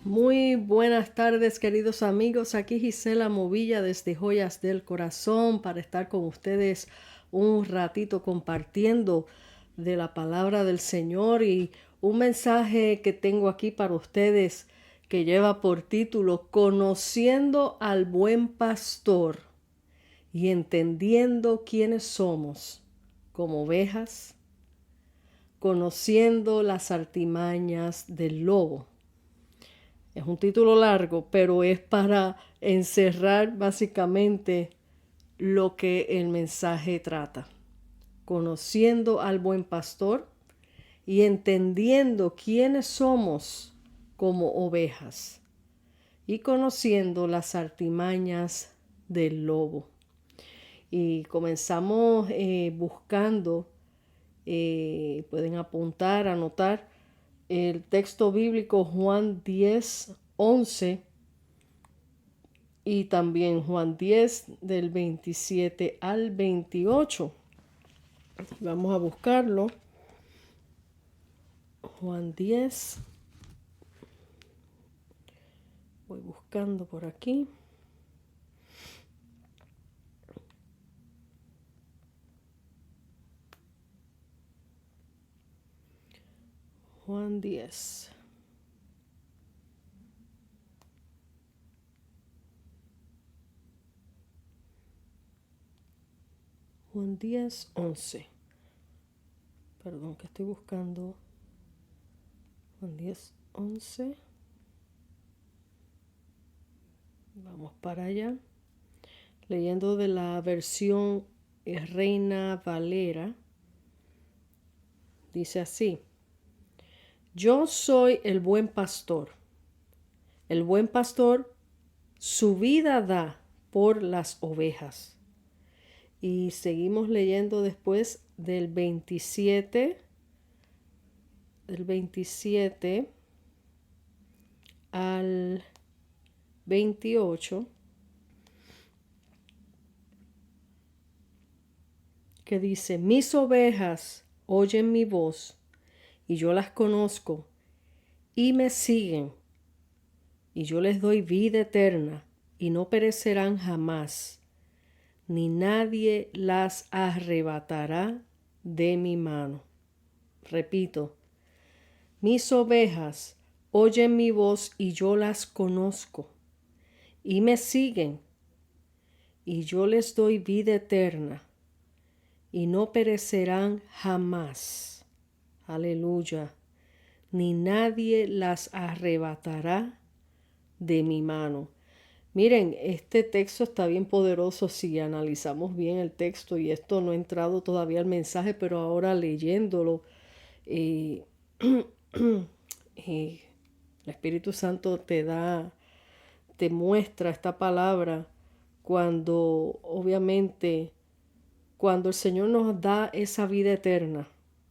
Muy buenas tardes, queridos amigos. Aquí Gisela Movilla desde Joyas del Corazón para estar con ustedes un ratito compartiendo de la palabra del Señor y un mensaje que tengo aquí para ustedes que lleva por título Conociendo al buen pastor y entendiendo quiénes somos como ovejas, conociendo las artimañas del lobo. Es un título largo, pero es para encerrar básicamente lo que el mensaje trata. Conociendo al buen pastor y entendiendo quiénes somos como ovejas y conociendo las artimañas del lobo. Y comenzamos buscando, pueden apuntar, anotar el texto bíblico Juan 10:11 y también Juan 10 del 27 al 28. Vamos a buscarlo. Juan 10. Voy buscando por aquí. Juan 10. Juan 10:11. Perdón, que estoy buscando. Juan 10:11. Vamos para allá. Leyendo de la versión Reina Valera. Dice así. Yo soy el buen pastor. El buen pastor su vida da por las ovejas. Y seguimos leyendo después del 27 al 28, que dice, mis ovejas oyen mi voz y yo las conozco y me siguen y yo les doy vida eterna y no perecerán jamás, ni nadie las arrebatará de mi mano. Repito, mis ovejas oyen mi voz y yo las conozco y me siguen y yo les doy vida eterna y no perecerán jamás. Aleluya. Ni nadie las arrebatará de mi mano. Miren, este texto está bien poderoso si analizamos bien el texto y esto no ha entrado todavía al mensaje, pero ahora leyéndolo, eh, el Espíritu Santo te muestra esta palabra cuando obviamente cuando el Señor nos da esa vida eterna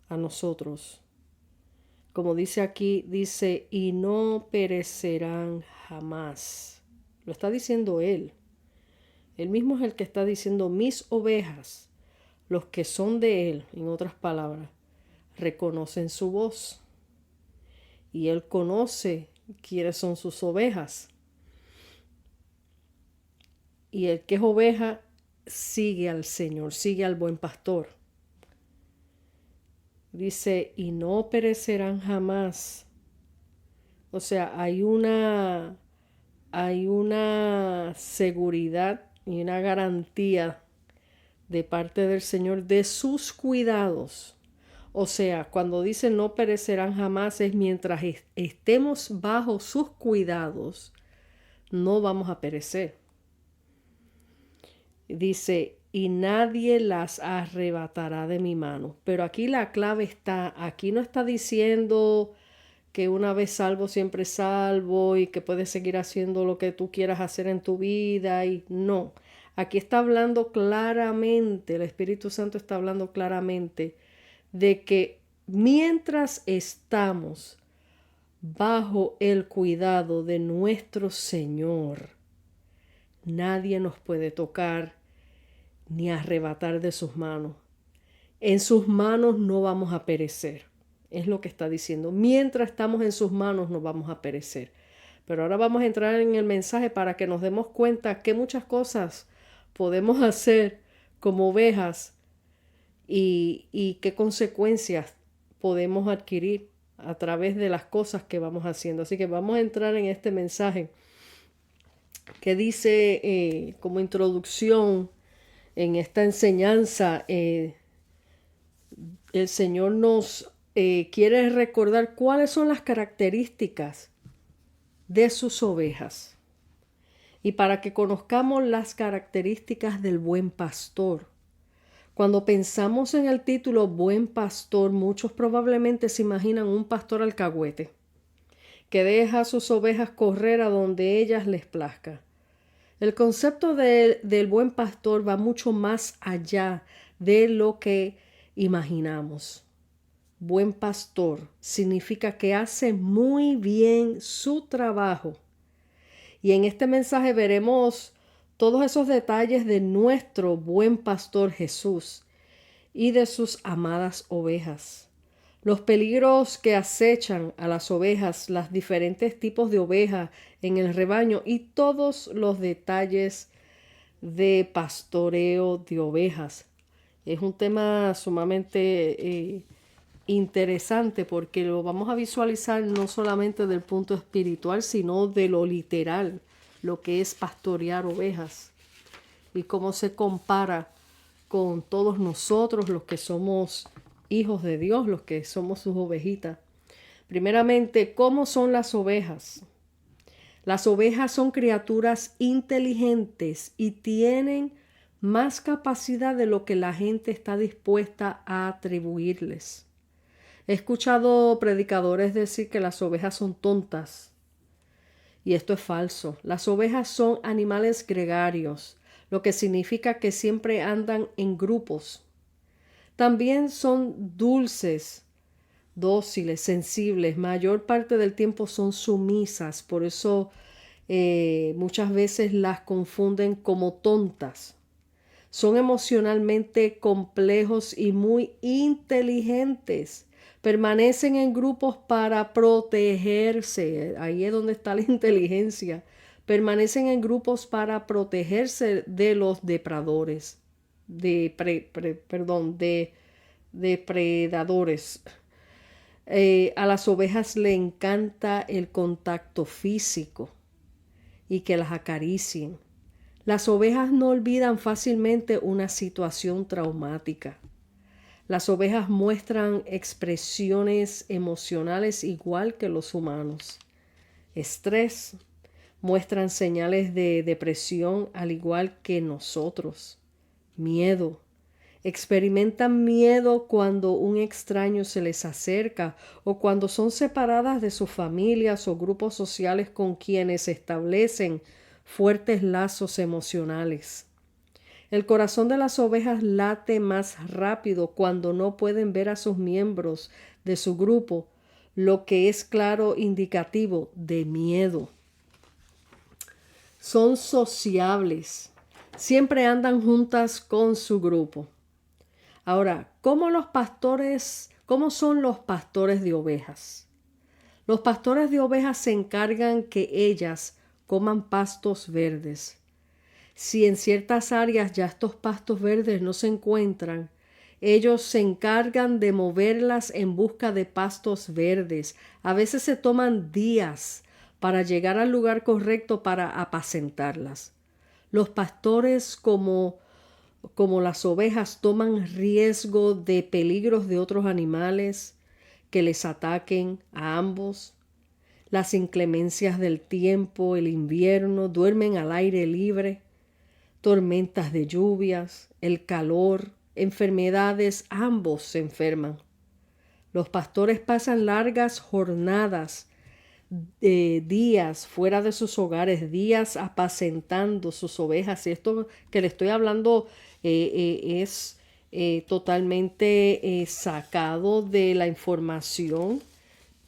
a nosotros. Como dice aquí, dice, y no perecerán jamás. Lo está diciendo Él. Él mismo es el que está diciendo, mis ovejas, los que son de Él, en otras palabras, reconocen su voz. Y Él conoce quiénes son sus ovejas. Y el que es oveja sigue al Señor, sigue al buen pastor. Dice, y no perecerán jamás. O sea, hay una seguridad y una garantía de parte del Señor de sus cuidados. O sea, cuando dice no perecerán jamás es mientras estemos bajo sus cuidados, no vamos a perecer. Dice, y nadie las arrebatará de mi mano. Pero aquí la clave está, aquí no está diciendo que una vez salvo siempre salvo y que puedes seguir haciendo lo que tú quieras hacer en tu vida y no. Aquí está hablando claramente, el Espíritu Santo está hablando claramente de que mientras estamos bajo el cuidado de nuestro Señor, nadie nos puede tocar ni arrebatar de sus manos. En sus manos no vamos a perecer. Es lo que está diciendo. Mientras estamos en sus manos no vamos a perecer. Pero ahora vamos a entrar en el mensaje para que nos demos cuenta que muchas cosas podemos hacer como ovejas y qué consecuencias podemos adquirir a través de las cosas que vamos haciendo. Así que vamos a entrar en este mensaje que dice como introducción en esta enseñanza, el Señor nos quiere recordar cuáles son las características de sus ovejas. Y para que conozcamos las características del buen pastor. Cuando pensamos en el título Buen Pastor, muchos probablemente se imaginan un pastor alcahuete que deja a sus ovejas correr a donde ellas les plazca. El concepto del buen pastor va mucho más allá de lo que imaginamos. Buen pastor significa que hace muy bien su trabajo. Y en este mensaje veremos todos esos detalles de nuestro buen pastor Jesús y de sus amadas ovejas. Los peligros que acechan a las ovejas, los diferentes tipos de ovejas en el rebaño y todos los detalles de pastoreo de ovejas. Es un tema sumamente interesante porque lo vamos a visualizar no solamente del punto espiritual, sino de lo literal, lo que es pastorear ovejas y cómo se compara con todos nosotros los que somos hijos de Dios, los que somos sus ovejitas. Primeramente, ¿cómo son las ovejas? Las ovejas son criaturas inteligentes y tienen más capacidad de lo que la gente está dispuesta a atribuirles. He escuchado predicadores decir que las ovejas son tontas. Y esto es falso. Las ovejas son animales gregarios, lo que significa que siempre andan en grupos. También son dulces, dóciles, sensibles. Mayor parte del tiempo son sumisas. Por eso muchas veces las confunden como tontas. Son emocionalmente complejos y muy inteligentes. Permanecen en grupos para protegerse. Ahí es donde está la inteligencia. Permanecen en grupos para protegerse de los depredadores. Depredadores. A las ovejas le encanta el contacto físico y que las acaricien. Las ovejas no olvidan fácilmente una situación traumática. Las ovejas muestran expresiones emocionales igual que los humanos. Estrés, muestran señales de depresión al igual que nosotros. Miedo, experimentan miedo cuando un extraño se les acerca o cuando son separadas de sus familias o grupos sociales con quienes establecen fuertes lazos emocionales. El corazón de las ovejas late más rápido cuando no pueden ver a sus miembros de su grupo, lo que es claro indicativo de miedo. Son sociables, siempre andan juntas con su grupo. Ahora, ¿cómo son los pastores de ovejas? Los pastores de ovejas se encargan que ellas coman pastos verdes. Si en ciertas áreas ya estos pastos verdes no se encuentran, ellos se encargan de moverlas en busca de pastos verdes. A veces se toman días para llegar al lugar correcto para apacentarlas. Los pastores, como las ovejas, toman riesgo de peligros de otros animales que les ataquen a ambos. Las inclemencias del tiempo, el invierno, duermen al aire libre. Tormentas de lluvias, el calor, enfermedades, ambos se enferman. Los pastores pasan largas jornadas, días fuera de sus hogares, días apacentando sus ovejas. Y esto que le estoy hablando es totalmente sacado de la información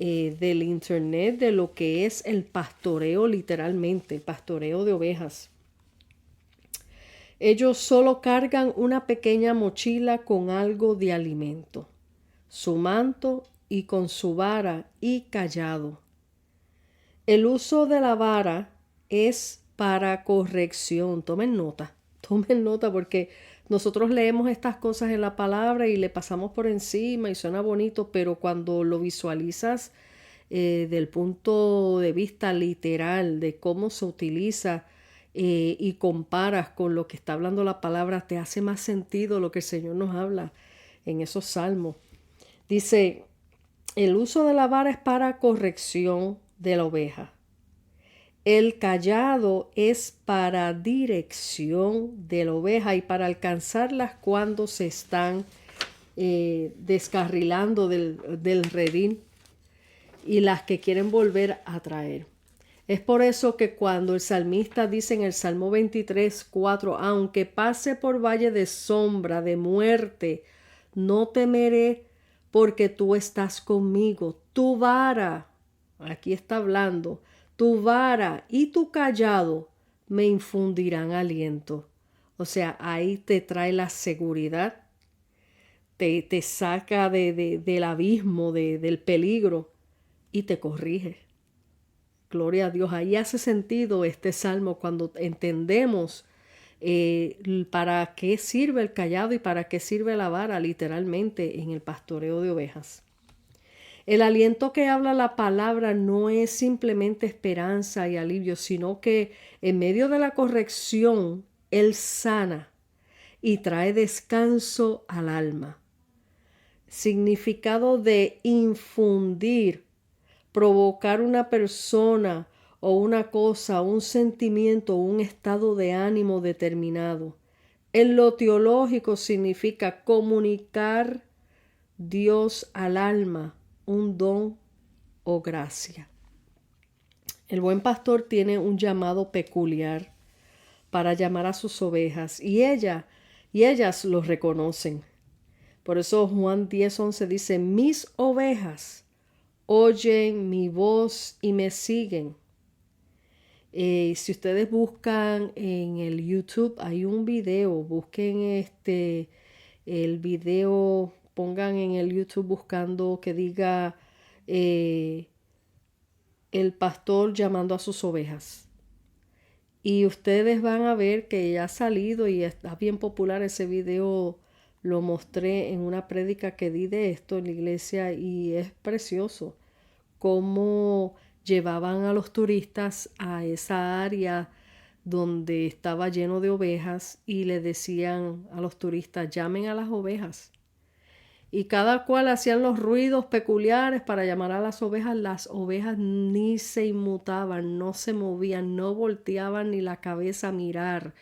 del internet, de lo que es el pastoreo literalmente, el pastoreo de ovejas. Ellos solo cargan una pequeña mochila con algo de alimento, su manto y con su vara y cayado. El uso de la vara es para corrección. Tomen nota porque nosotros leemos estas cosas en la palabra y le pasamos por encima y suena bonito, pero cuando lo visualizas del punto de vista literal de cómo se utiliza y comparas con lo que está hablando la palabra, te hace más sentido lo que el Señor nos habla en esos salmos. Dice, el uso de la vara es para corrección de la oveja. El cayado es para dirección de la oveja y para alcanzarlas cuando se están descarrilando del redil y las que quieren volver a traer. Es por eso que cuando el salmista dice en el Salmo 23:4, aunque pase por valle de sombra, de muerte, no temeré porque tú estás conmigo. Tu vara, aquí está hablando, tu vara y tu callado me infundirán aliento. O sea, ahí te trae la seguridad, te saca del abismo, del peligro y te corrige. Gloria a Dios. Ahí hace sentido este salmo cuando entendemos para qué sirve el cayado y para qué sirve la vara, literalmente, en el pastoreo de ovejas. El aliento que habla la palabra no es simplemente esperanza y alivio, sino que en medio de la corrección, Él sana y trae descanso al alma. Significado de infundir, provocar una persona o una cosa, un sentimiento, un estado de ánimo determinado. En lo teológico significa comunicar Dios al alma, un don o gracia. El buen pastor tiene un llamado peculiar para llamar a sus ovejas y ellas lo reconocen. Por eso Juan 10:11 dice, mis ovejas oyen mi voz y me siguen. Si ustedes buscan en el YouTube, hay un video, busquen el video, pongan en el YouTube buscando que diga el pastor llamando a sus ovejas. Y ustedes van a ver que ya ha salido y está bien popular ese video. Lo mostré en una prédica que di de esto en la iglesia y es precioso cómo llevaban a los turistas a esa área donde estaba lleno de ovejas y le decían a los turistas, llamen a las ovejas. Y cada cual hacían los ruidos peculiares para llamar a las ovejas ni se inmutaban, no se movían, no volteaban ni la cabeza a mirar,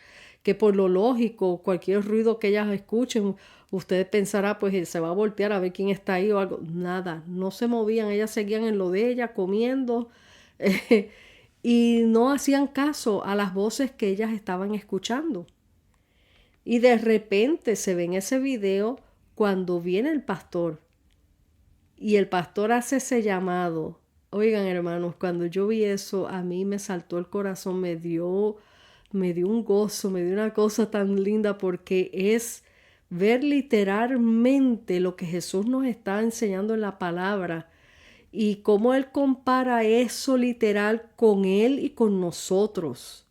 que por lo lógico, cualquier ruido que ellas escuchen, usted pensará, pues se va a voltear a ver quién está ahí o algo. Nada, no se movían, ellas seguían en lo de ellas, comiendo, y no hacían caso a las voces que ellas estaban escuchando. Y de repente se ve en ese video cuando viene el pastor y el pastor hace ese llamado. Oigan, hermanos, cuando yo vi eso, a mí me saltó el corazón, me dio un gozo, me dio una cosa tan linda porque es ver literalmente lo que Jesús nos está enseñando en la palabra y cómo Él compara eso literal con Él y con nosotros.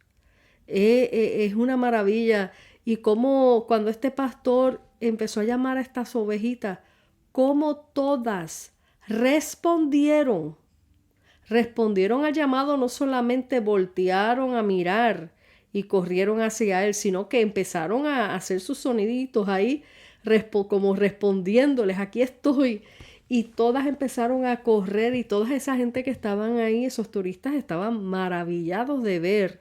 Es una maravilla. Y cómo cuando este pastor empezó a llamar a estas ovejitas, cómo todas respondieron al llamado, no solamente voltearon a mirar y corrieron hacia él, sino que empezaron a hacer sus soniditos ahí, como respondiéndoles, aquí estoy. Y todas empezaron a correr y toda esa gente que estaban ahí, esos turistas, estaban maravillados de ver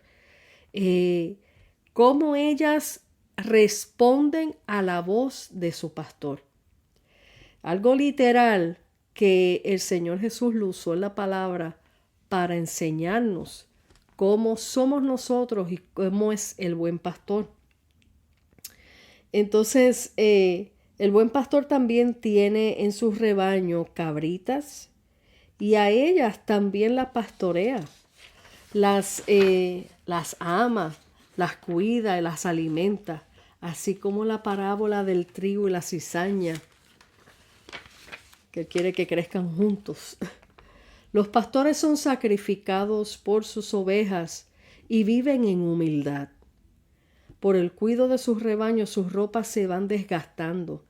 cómo ellas responden a la voz de su pastor. Algo literal que el Señor Jesús lo usó en la palabra para enseñarnos cómo somos nosotros y cómo es el buen pastor. Entonces, el buen pastor también tiene en su rebaño cabritas y a ellas también las pastorea. Las ama, las cuida y las alimenta, así como la parábola del trigo y la cizaña, que quiere que crezcan juntos. Los pastores son sacrificados por sus ovejas y viven en humildad. Por el cuidado de sus rebaños, sus ropas se van desgastando.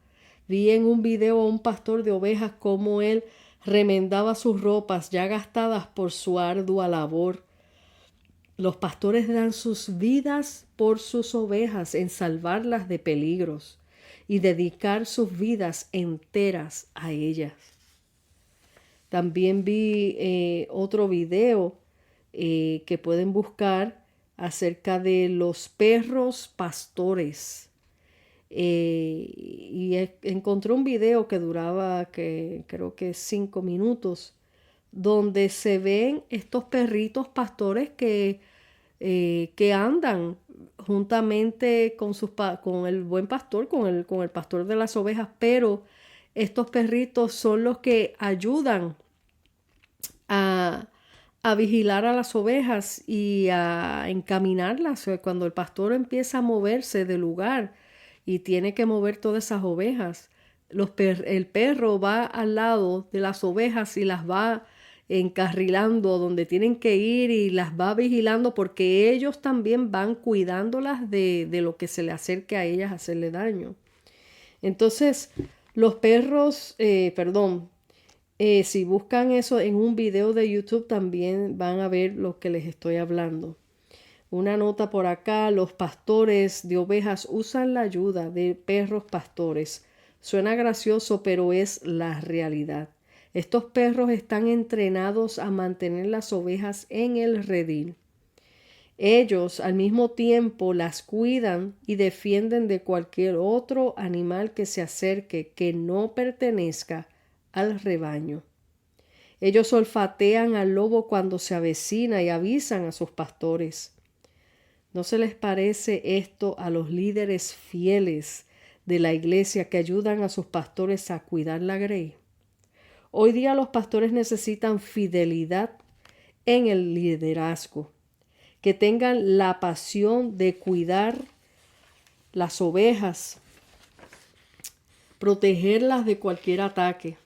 Vi en un video a un pastor de ovejas cómo él remendaba sus ropas ya gastadas por su ardua labor. Los pastores dan sus vidas por sus ovejas en salvarlas de peligros y dedicar sus vidas enteras a ellas. También vi otro video que pueden buscar acerca de los perros pastores. Encontré un video que duraba creo que 5 minutos, donde se ven estos perritos pastores que andan juntamente con el buen pastor, con el pastor de las ovejas, pero estos perritos son los que ayudan a vigilar a las ovejas y a encaminarlas. Cuando el pastor empieza a moverse del lugar y tiene que mover todas esas ovejas, el perro va al lado de las ovejas y las va encarrilando donde tienen que ir y las va vigilando, porque ellos también van cuidándolas de lo que se le acerque a ellas a hacerle daño. Entonces, los perros, si buscan eso en un video de YouTube también van a ver lo que les estoy hablando. Una nota por acá: los pastores de ovejas usan la ayuda de perros pastores. Suena gracioso, pero es la realidad. Estos perros están entrenados a mantener las ovejas en el redil. Ellos al mismo tiempo las cuidan y defienden de cualquier otro animal que se acerque que no pertenezca al rebaño. Ellos olfatean al lobo cuando se avecina y avisan a sus pastores. ¿No se les parece esto a los líderes fieles de la iglesia que ayudan a sus pastores a cuidar la grey? Hoy día los pastores necesitan fidelidad en el liderazgo, que tengan la pasión de cuidar las ovejas, protegerlas de cualquier ataque.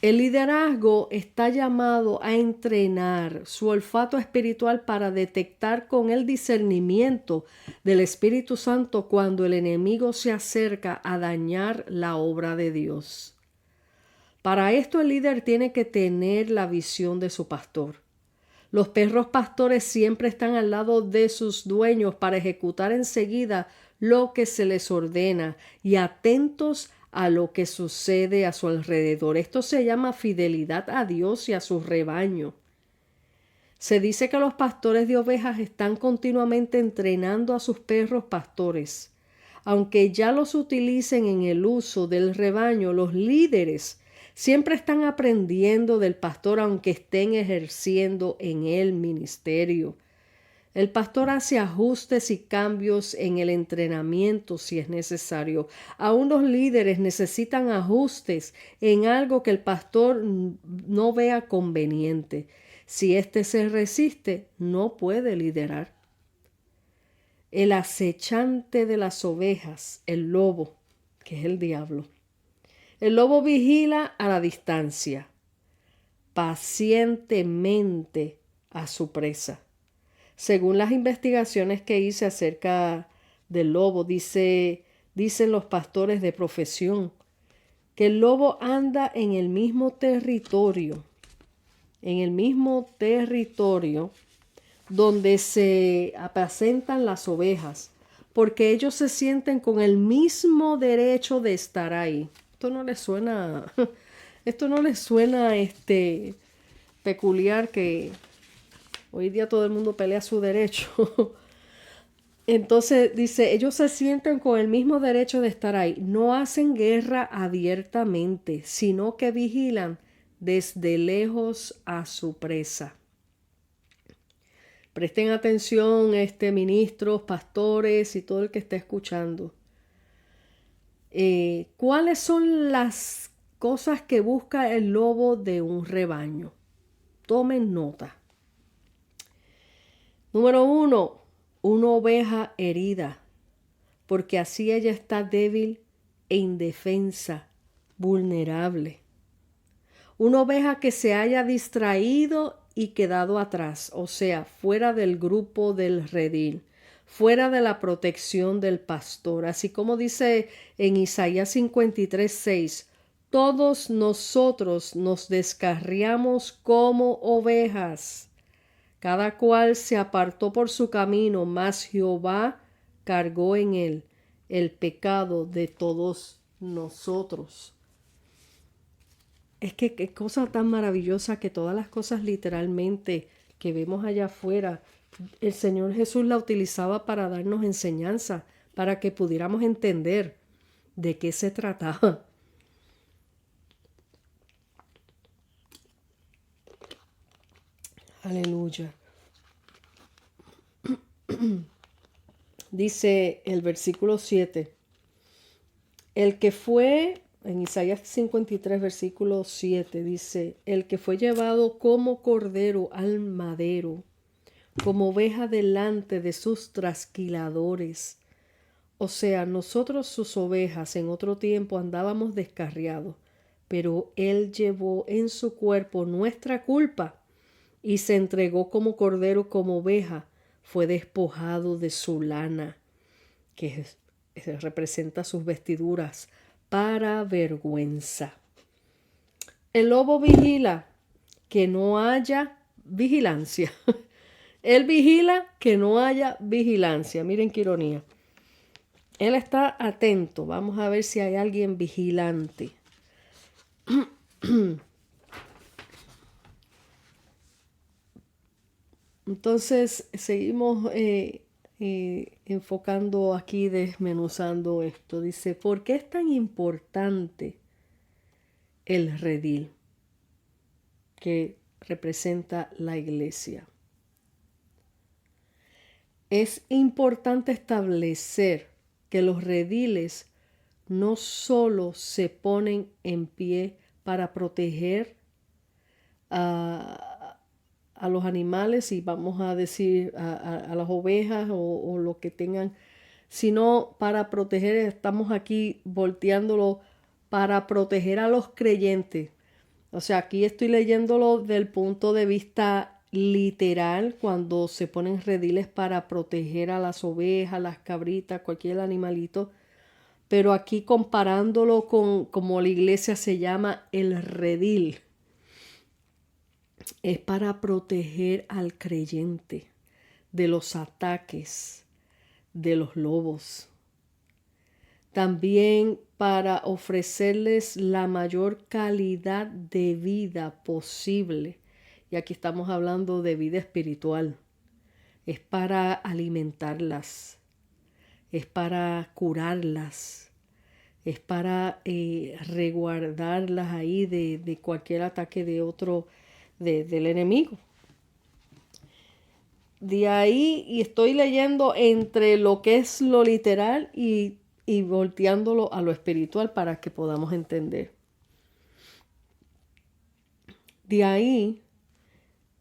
El liderazgo está llamado a entrenar su olfato espiritual para detectar con el discernimiento del Espíritu Santo cuando el enemigo se acerca a dañar la obra de Dios. Para esto el líder tiene que tener la visión de su pastor. Los perros pastores siempre están al lado de sus dueños para ejecutar enseguida lo que se les ordena y atentos a lo que sucede a su alrededor. Esto se llama fidelidad a Dios y a su rebaño. Se dice que los pastores de ovejas están continuamente entrenando a sus perros pastores. Aunque ya los utilicen en el uso del rebaño, los líderes siempre están aprendiendo del pastor aunque estén ejerciendo en el ministerio. El pastor hace ajustes y cambios en el entrenamiento si es necesario. Aún los líderes necesitan ajustes en algo que el pastor no vea conveniente. Si éste se resiste, no puede liderar. El acechante de las ovejas, el lobo, que es el diablo. El lobo vigila a la distancia, pacientemente a su presa. Según las investigaciones que hice acerca del lobo, dicen los pastores de profesión que el lobo anda en el mismo territorio donde se apacentan las ovejas, porque ellos se sienten con el mismo derecho de estar ahí. Esto no les suena peculiar que hoy día todo el mundo pelea su derecho. Entonces dice, ellos se sienten con el mismo derecho de estar ahí. No hacen guerra abiertamente, sino que vigilan desde lejos a su presa. Presten atención, ministros, pastores y todo el que esté escuchando. ¿Cuáles son las cosas que busca el lobo de un rebaño? Tomen nota. Número 1, una oveja herida, porque así ella está débil e indefensa, vulnerable. Una oveja que se haya distraído y quedado atrás, o sea, fuera del grupo del redil, fuera de la protección del pastor. Así como dice en Isaías 53:6, todos nosotros nos descarriamos como ovejas. Cada cual se apartó por su camino, mas Jehová cargó en él el pecado de todos nosotros. Es que qué cosa tan maravillosa que todas las cosas literalmente que vemos allá afuera, el Señor Jesús la utilizaba para darnos enseñanza, para que pudiéramos entender de qué se trataba. Aleluya. Dice el versículo 7, el que fue, en Isaías 53, versículo 7, dice, el que fue llevado como cordero al madero, como oveja delante de sus trasquiladores. O sea, nosotros sus ovejas en otro tiempo andábamos descarriados, pero Él llevó en su cuerpo nuestra culpa y se entregó como cordero, como oveja, fue despojado de su lana, que representa sus vestiduras, para vergüenza. El lobo vigila que no haya vigilancia. Él vigila que no haya vigilancia. Miren qué ironía. Él está atento. Vamos a ver si hay alguien vigilante. Entonces seguimos enfocando aquí, desmenuzando esto. Dice, ¿por qué es tan importante el redil que representa la iglesia? Es importante establecer que los rediles no solo se ponen en pie para proteger a los animales, y vamos a decir a las ovejas o lo que tengan, sino para proteger, estamos aquí volteándolo, para proteger a los creyentes. O sea, aquí estoy leyéndolo del punto de vista literal, cuando se ponen rediles para proteger a las ovejas, las cabritas, cualquier animalito. Pero aquí comparándolo con como la iglesia se llama el redil, es para proteger al creyente de los ataques de los lobos. También para ofrecerles la mayor calidad de vida posible. Y aquí estamos hablando de vida espiritual. Es para alimentarlas. Es para curarlas. Es para resguardarlas ahí de cualquier ataque de otro, del enemigo. De ahí, y estoy leyendo entre lo que es lo literal y volteándolo a lo espiritual para que podamos entender. De ahí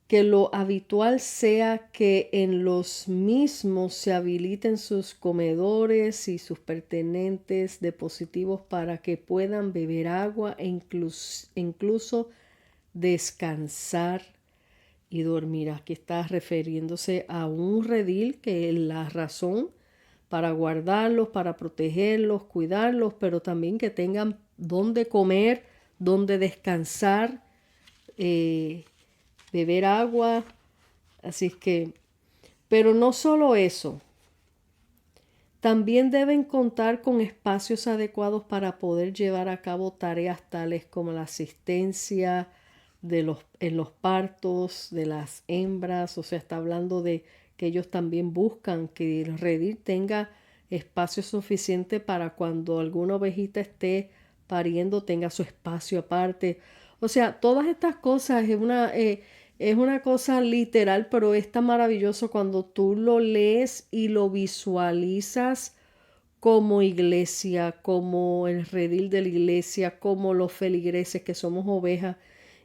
que lo habitual sea que en los mismos se habiliten sus comedores y sus pertenentes dispositivos para que puedan beber agua e incluso descansar y dormir. Aquí está refiriéndose a un redil, que es la razón para guardarlos, para protegerlos, cuidarlos, pero también que tengan dónde comer, dónde descansar, beber agua. Así es que, pero no solo eso, también deben contar con espacios adecuados para poder llevar a cabo tareas tales como la asistencia en los partos de las hembras. O sea, está hablando de que ellos también buscan que el redil tenga espacio suficiente para cuando alguna ovejita esté pariendo, tenga su espacio aparte. O sea, todas estas cosas es una cosa literal, pero es tan maravilloso cuando tú lo lees y lo visualizas como iglesia, como el redil de la iglesia, como los feligreses que somos ovejas,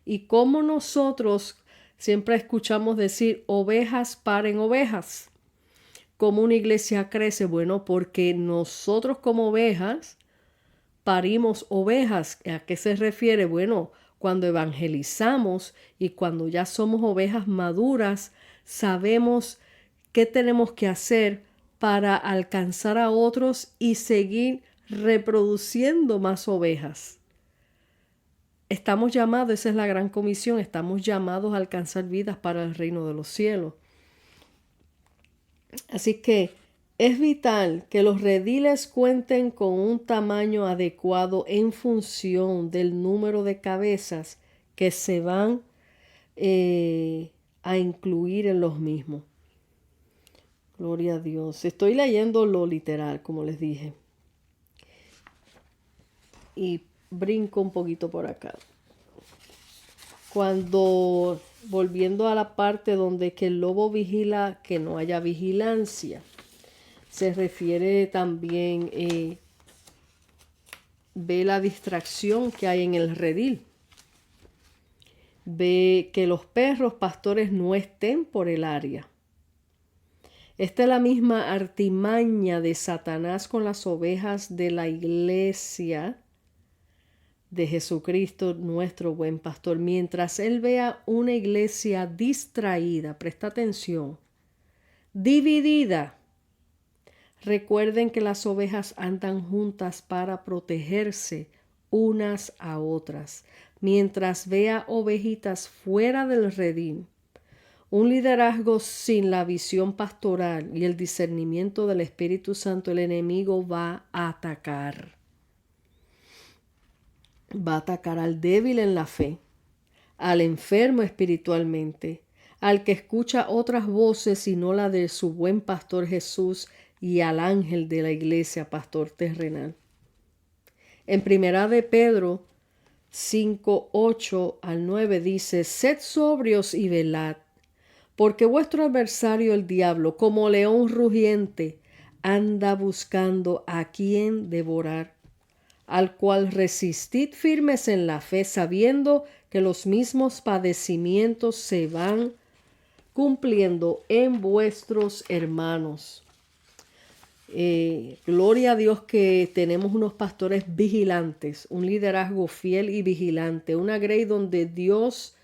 y como nosotros siempre escuchamos decir ovejas paren ovejas. ¿Cómo una iglesia crece? Bueno, porque nosotros como ovejas parimos ovejas. ¿A qué se refiere? Bueno, cuando evangelizamos y cuando ya somos ovejas maduras, sabemos qué tenemos que hacer para alcanzar a otros y seguir reproduciendo más ovejas. Estamos llamados, esa es la gran comisión, estamos llamados a alcanzar vidas para el reino de los cielos. Así que es vital que los rediles cuenten con un tamaño adecuado en función del número de cabezas que se van a incluir en los mismos. Gloria a Dios. Estoy leyendo lo literal, como les dije. Y brinco un poquito por acá. Volviendo a la parte donde que el lobo vigila, que no haya vigilancia. Se refiere también, ve la distracción que hay en el redil. Ve que los perros pastores no estén por el área. Esta es la misma artimaña de Satanás con las ovejas de la iglesia de Jesucristo, nuestro buen pastor. Mientras él vea una iglesia distraída, presta atención, dividida. Recuerden que las ovejas andan juntas para protegerse unas a otras. Mientras vea ovejitas fuera del redil, un liderazgo sin la visión pastoral y el discernimiento del Espíritu Santo, el enemigo va a atacar. Va a atacar al débil en la fe, al enfermo espiritualmente, al que escucha otras voces y no la de su buen pastor Jesús, y al ángel de la iglesia, pastor terrenal. En primera de Pedro 5, 8 al 9 dice: sed sobrios y velad, porque vuestro adversario el diablo, como león rugiente, anda buscando a quien devorar, al cual resistid firmes en la fe, sabiendo que los mismos padecimientos se van cumpliendo en vuestros hermanos. Gloria a Dios que tenemos unos pastores vigilantes, un liderazgo fiel y vigilante, una grey donde Dios,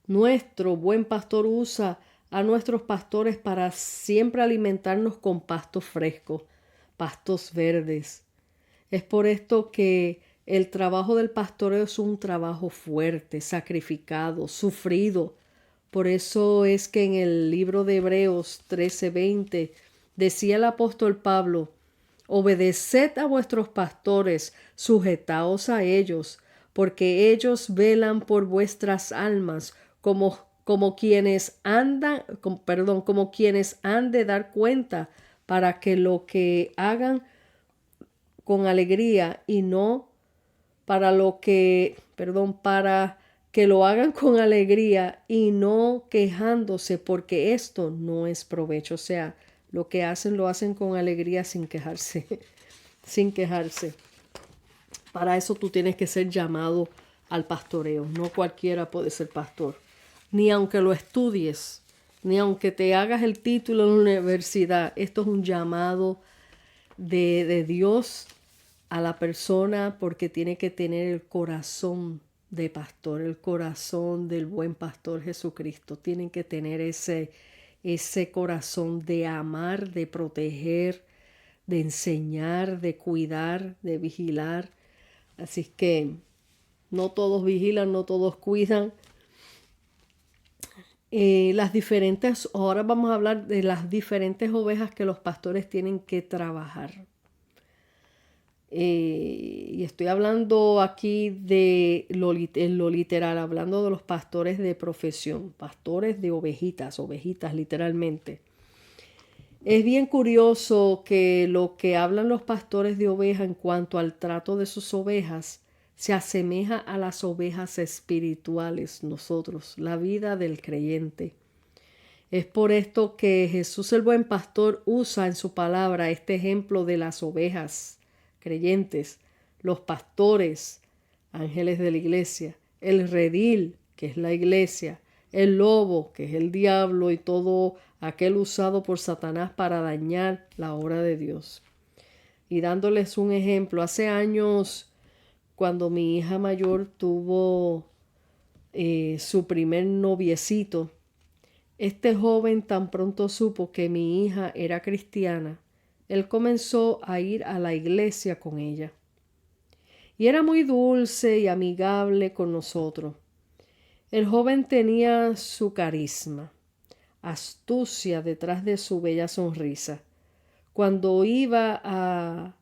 nuestro buen pastor, usa a nuestros pastores para siempre alimentarnos con pastos frescos, pastos verdes. Es por esto que el trabajo del pastoreo es un trabajo fuerte, sacrificado, sufrido. Por eso es que en el libro de Hebreos 13:20 decía el apóstol Pablo: obedeced a vuestros pastores, sujetaos a ellos, porque ellos velan por vuestras almas como quienes han de dar cuenta, para que lo que hagan con alegría y no para que lo hagan con alegría y no quejándose, porque esto no es provecho. O sea, lo que hacen lo hacen con alegría sin quejarse, sin quejarse. Para eso tú tienes que ser llamado al pastoreo. No cualquiera puede ser pastor, ni aunque lo estudies, ni aunque te hagas el título en la universidad. Esto es un llamado de Dios a la persona, porque tiene que tener el corazón de pastor, el corazón del buen pastor Jesucristo. Tienen que tener ese corazón de amar, de proteger, de enseñar, de cuidar, de vigilar. Así que no todos vigilan, no todos cuidan. Ahora vamos a hablar de las diferentes ovejas que los pastores tienen que trabajar. Y estoy hablando aquí de lo literal, hablando de los pastores de profesión, pastores de ovejitas literalmente. Es bien curioso que lo que hablan los pastores de ovejas en cuanto al trato de sus ovejas se asemeja a las ovejas espirituales, nosotros, la vida del creyente. Es por esto que Jesús el buen pastor usa en su palabra este ejemplo de las ovejas creyentes, los pastores, ángeles de la iglesia, el redil, que es la iglesia, el lobo, que es el diablo, y todo aquel usado por Satanás para dañar la obra de Dios. Y dándoles un ejemplo, hace años, cuando mi hija mayor tuvo su primer noviecito, este joven tan pronto supo que mi hija era cristiana, él comenzó a ir a la iglesia con ella. Y era muy dulce y amigable con nosotros. El joven tenía su carisma, astucia detrás de su bella sonrisa. Cuando iba a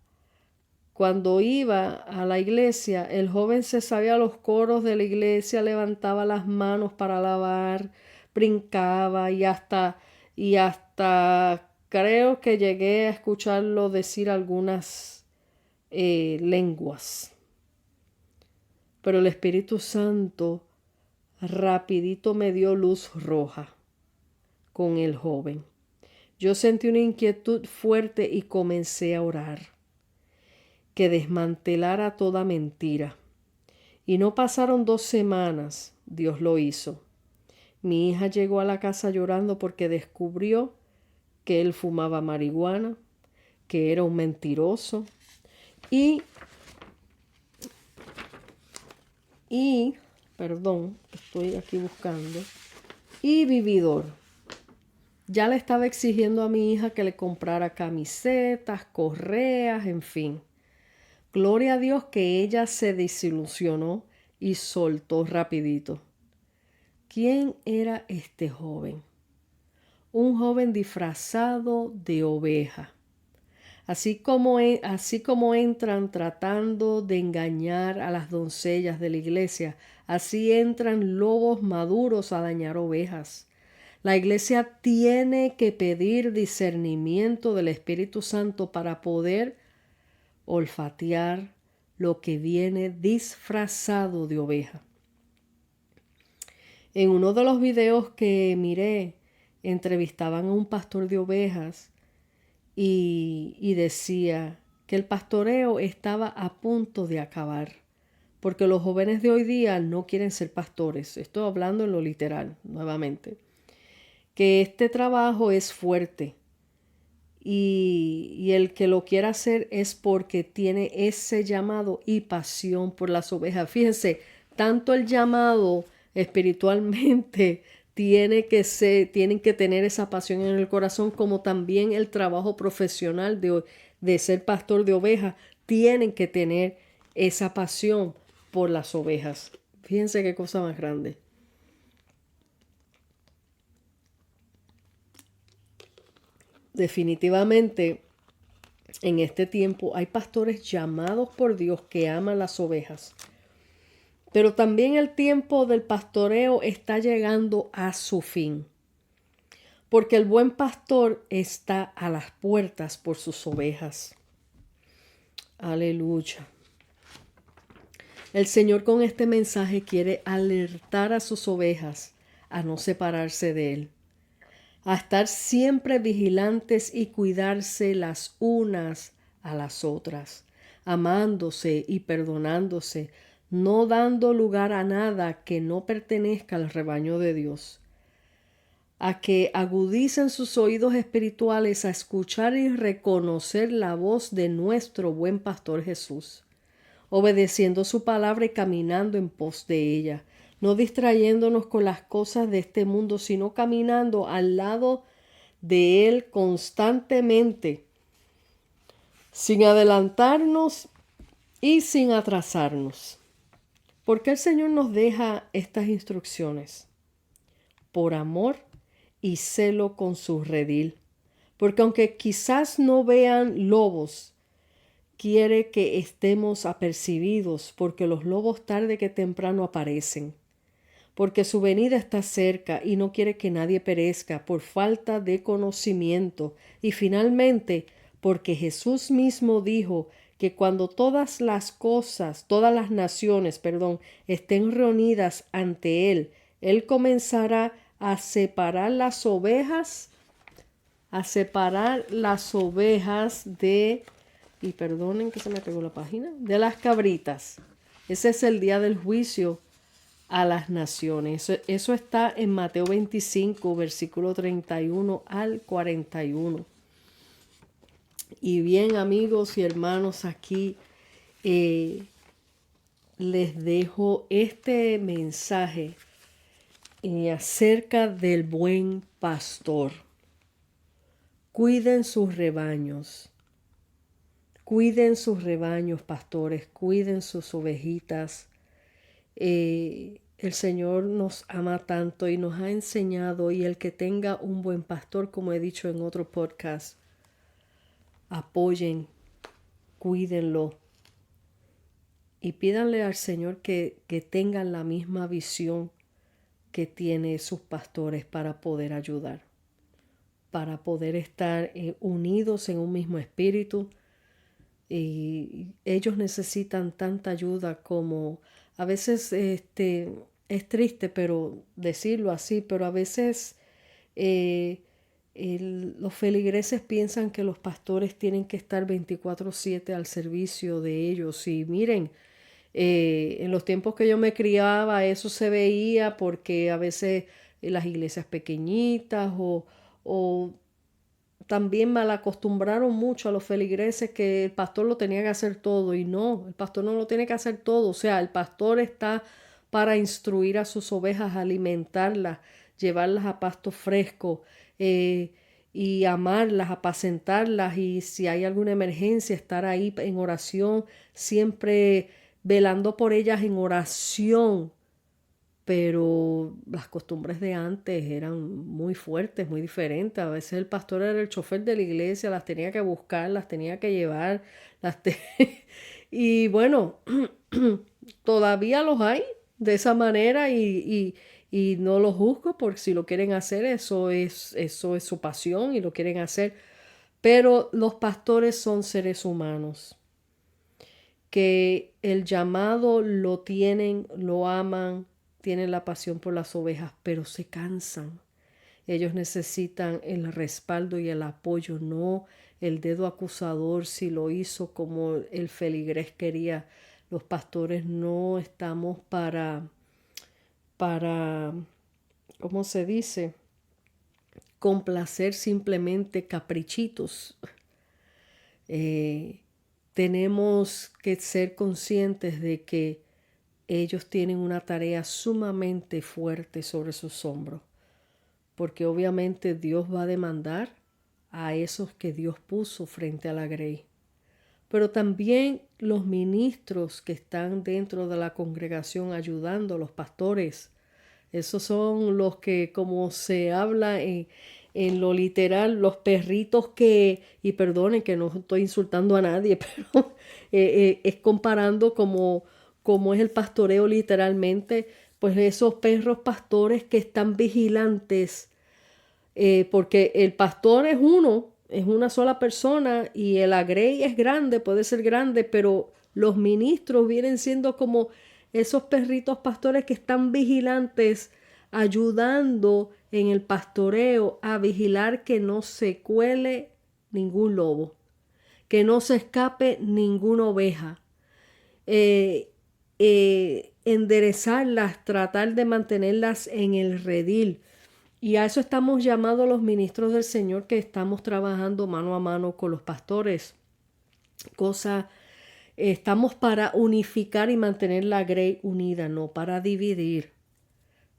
la iglesia, el joven se sabía los coros de la iglesia, levantaba las manos para alabar, brincaba y hasta creo que llegué a escucharlo decir algunas lenguas. Pero el Espíritu Santo rapidito me dio luz roja con el joven. Yo sentí una inquietud fuerte y comencé a orar que desmantelara toda mentira. Y no pasaron 2 semanas, Dios lo hizo. Mi hija llegó a la casa llorando porque descubrió que él fumaba marihuana, que era un mentiroso estoy aquí buscando, y vividor. Ya le estaba exigiendo a mi hija que le comprara camisetas, correas, en fin. Gloria a Dios que ella se desilusionó y soltó rapidito. ¿Quién era este joven? Un joven disfrazado de oveja. Así como entran tratando de engañar a las doncellas de la iglesia, así entran lobos maduros a dañar ovejas. La iglesia tiene que pedir discernimiento del Espíritu Santo para poder olfatear lo que viene disfrazado de oveja. En uno de los videos que miré, entrevistaban a un pastor de ovejas y decía que el pastoreo estaba a punto de acabar, porque los jóvenes de hoy día no quieren ser pastores. Estoy hablando en lo literal, nuevamente. Que este trabajo es fuerte y el que lo quiera hacer es porque tiene ese llamado y pasión por las ovejas. Fíjense, tanto el llamado espiritualmente tienen que tener esa pasión en el corazón, como también el trabajo profesional de ser pastor de ovejas, tienen que tener esa pasión por las ovejas. Fíjense qué cosa más grande. Definitivamente, en este tiempo hay pastores llamados por Dios que aman las ovejas. Pero también el tiempo del pastoreo está llegando a su fin, porque el buen pastor está a las puertas por sus ovejas. Aleluya. El Señor con este mensaje quiere alertar a sus ovejas a no separarse de Él, a estar siempre vigilantes y cuidarse las unas a las otras, amándose y perdonándose, no dando lugar a nada que no pertenezca al rebaño de Dios, a que agudicen sus oídos espirituales a escuchar y reconocer la voz de nuestro buen pastor Jesús, obedeciendo su palabra y caminando en pos de ella, no distrayéndonos con las cosas de este mundo, sino caminando al lado de Él constantemente, sin adelantarnos y sin atrasarnos. ¿Por qué el Señor nos deja estas instrucciones? Por amor y celo con su redil. Porque aunque quizás no vean lobos, quiere que estemos apercibidos, porque los lobos tarde que temprano aparecen. Porque su venida está cerca y no quiere que nadie perezca por falta de conocimiento. Y finalmente, porque Jesús mismo dijo que cuando todas las naciones, estén reunidas ante Él, Él comenzará a separar las ovejas y perdonen que se me pegó la página, de las cabritas. Ese es el día del juicio a las naciones. Eso está en Mateo 25, versículo 31 al 41. Y bien, amigos y hermanos, aquí les dejo este mensaje acerca del buen pastor. Cuiden sus rebaños. Cuiden sus rebaños, pastores. Cuiden sus ovejitas. El Señor nos ama tanto y nos ha enseñado, y el que tenga un buen pastor, como he dicho en otro podcast, apoyen, cuídenlo y pídanle al Señor que tengan la misma visión que tiene sus pastores para poder ayudar, para poder estar unidos en un mismo espíritu. Y ellos necesitan tanta ayuda como a veces es triste pero decirlo así, pero a veces los feligreses piensan que los pastores tienen que estar 24/7 al servicio de ellos. Y miren, en los tiempos que yo me criaba eso se veía porque a veces las iglesias pequeñitas o también mal acostumbraron mucho a los feligreses que el pastor lo tenía que hacer todo, y no, el pastor no lo tiene que hacer todo. O sea, el pastor está para instruir a sus ovejas, alimentarlas, llevarlas a pasto fresco, y amarlas, apacentarlas, y si hay alguna emergencia, estar ahí en oración, siempre velando por ellas en oración. Pero las costumbres de antes eran muy fuertes, muy diferentes. A veces el pastor era el chofer de la iglesia, las tenía que buscar, las tenía que llevar, y bueno, todavía los hay de esa manera, y no los juzgo porque si lo quieren hacer, eso es su pasión y lo quieren hacer. Pero los pastores son seres humanos que el llamado lo tienen, lo aman, tienen la pasión por las ovejas, pero se cansan. Ellos necesitan el respaldo y el apoyo, no el dedo acusador si lo hizo como el feligrés quería. Los pastores no estamos para, ¿cómo se dice? Complacer simplemente caprichitos. Tenemos que ser conscientes de que ellos tienen una tarea sumamente fuerte sobre sus hombros, porque obviamente Dios va a demandar a esos que Dios puso frente a la grey. Pero también los ministros que están dentro de la congregación ayudando a los pastores. Esos son los que, como se habla en lo literal, los perritos que, y perdonen que no estoy insultando a nadie, pero es comparando como es el pastoreo literalmente, pues esos perros pastores que están vigilantes, porque el pastor es uno, es una sola persona, y el agrey es grande, puede ser grande, pero los ministros vienen siendo como esos perritos pastores que están vigilantes, ayudando en el pastoreo a vigilar que no se cuele ningún lobo, que no se escape ninguna oveja. Enderezarlas, tratar de mantenerlas en el redil. Y a eso estamos llamados los ministros del Señor, que estamos trabajando mano a mano con los pastores. Estamos para unificar y mantener la grey unida, no para dividir,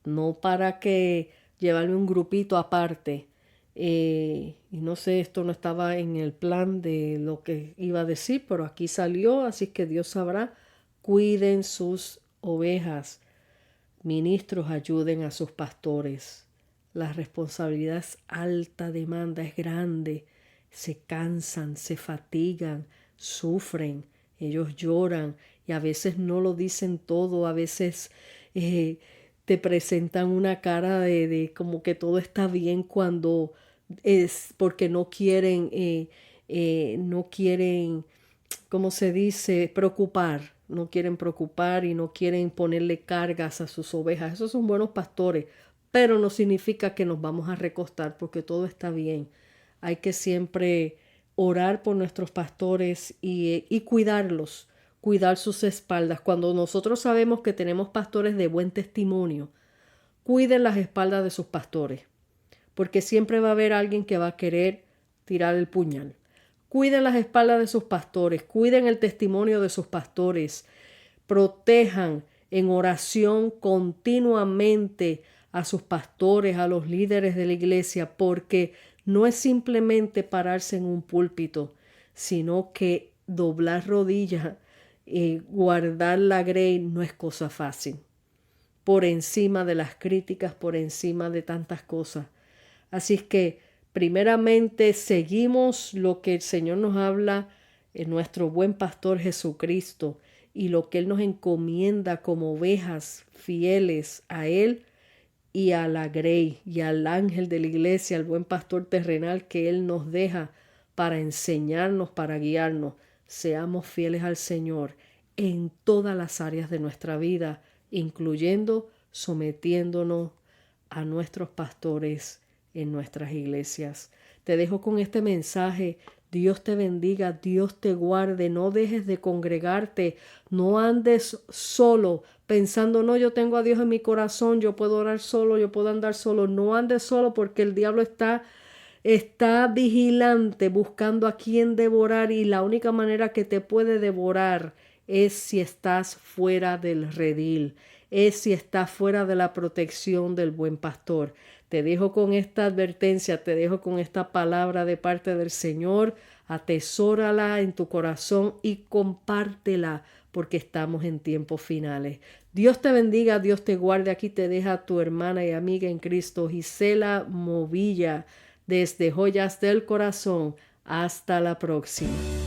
no para que llevarme un grupito aparte. Y no sé, esto no estaba en el plan de lo que iba a decir, pero aquí salió, así que Dios sabrá. Cuiden sus ovejas. Ministros, ayuden a sus pastores. La responsabilidad es alta, demanda es grande. Se cansan, se fatigan, sufren, ellos lloran y a veces no lo dicen todo, a veces te presentan una cara de como que todo está bien cuando es porque no quieren, ¿cómo se dice? Preocupar. No quieren preocupar y no quieren ponerle cargas a sus ovejas. Esos son buenos pastores, pero no significa que nos vamos a recostar porque todo está bien. Hay que siempre orar por nuestros pastores y cuidarlos, cuidar sus espaldas. Cuando nosotros sabemos que tenemos pastores de buen testimonio, cuiden las espaldas de sus pastores, porque siempre va a haber alguien que va a querer tirar el puñal. Cuiden las espaldas de sus pastores, cuiden el testimonio de sus pastores, protejan en oración continuamente a sus pastores, a los líderes de la iglesia, porque no es simplemente pararse en un púlpito, sino que doblar rodillas y guardar la grey no es cosa fácil. Por encima de las críticas, por encima de tantas cosas. Así es que, primeramente, seguimos lo que el Señor nos habla en nuestro buen pastor Jesucristo y lo que Él nos encomienda como ovejas fieles a Él y a la grey y al ángel de la iglesia, al buen pastor terrenal que Él nos deja para enseñarnos, para guiarnos. Seamos fieles al Señor en todas las áreas de nuestra vida, incluyendo sometiéndonos a nuestros pastores en nuestras iglesias. Te dejo con este mensaje. Dios te bendiga, Dios te guarde, no dejes de congregarte, no andes solo pensando, no, yo tengo a Dios en mi corazón, yo puedo orar solo, yo puedo andar solo. No andes solo porque el diablo está vigilante buscando a quien devorar, y la única manera que te puede devorar es si estás fuera del redil, es si estás fuera de la protección del buen pastor. Te dejo con esta advertencia, te dejo con esta palabra de parte del Señor. Atesórala en tu corazón y compártela, porque estamos en tiempos finales. Dios te bendiga, Dios te guarde. Aquí te deja tu hermana y amiga en Cristo, Gisela Movilla, desde Joyas del Corazón. Hasta la próxima.